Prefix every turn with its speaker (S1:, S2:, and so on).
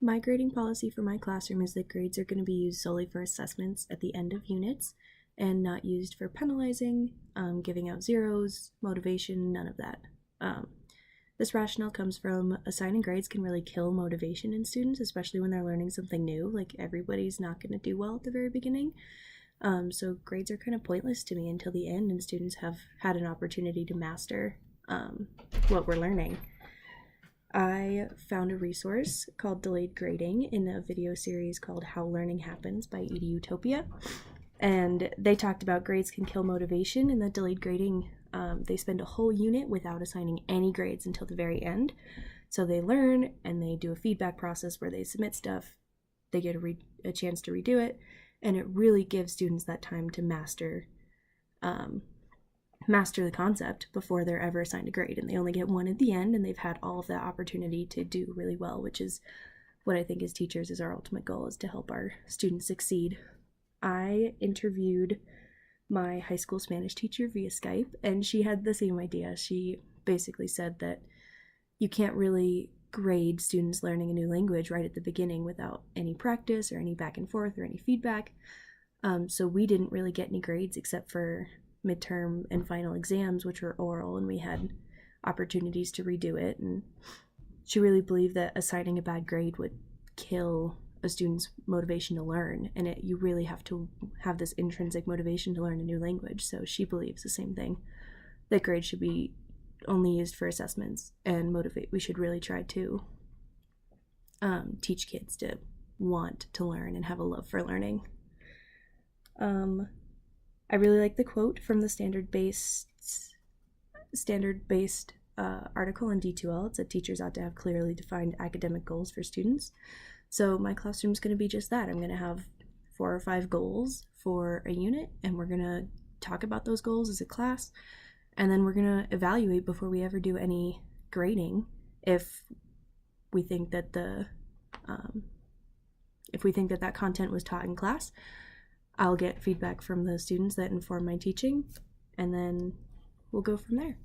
S1: My grading policy for my classroom is that grades are going to be used solely for assessments at the end of units and not used for penalizing, giving out zeros, motivation, none of that. This rationale comes from assigning grades can really kill motivation in students, especially when they're learning something new. Like, everybody's not going to do well at the very beginning. So grades are kind of pointless to me until the end and students have had an opportunity to master what we're learning. I found a resource called Delayed Grading in a video series called How Learning Happens by EduTopia. And they talked about grades can kill motivation, and that delayed grading, they spend a whole unit without assigning any grades until the very end. So they learn and they do a feedback process where they submit stuff, they get a chance to redo it, and it really gives students that time to master the concept before they're ever assigned a grade. And they only get one at the end, and they've had all of that opportunity to do really well, which is what I think as teachers is our ultimate goal, is to help our students succeed. I interviewed my high school Spanish teacher via Skype, and she had the same idea. She basically said that you can't really grade students learning a new language right at the beginning without any practice or any back and forth or any feedback. So we didn't really get any grades except for midterm and final exams, which were oral, and we had opportunities to redo it. And she really believed that assigning a bad grade would kill a student's motivation to learn, and you really have to have this intrinsic motivation to learn a new language. So she believes the same thing, that grades should be only used for assessments and motivate. We should really try to teach kids to want to learn and have a love for learning. I really like the quote from the standard-based article in D2L. It said teachers ought to have clearly defined academic goals for students. So my classroom's going to be just that. I'm going to have 4 or 5 goals for a unit, and we're going to talk about those goals as a class, and then we're going to evaluate before we ever do any grading if we think that that content was taught in class. I'll get feedback from the students that inform my teaching, and then we'll go from there.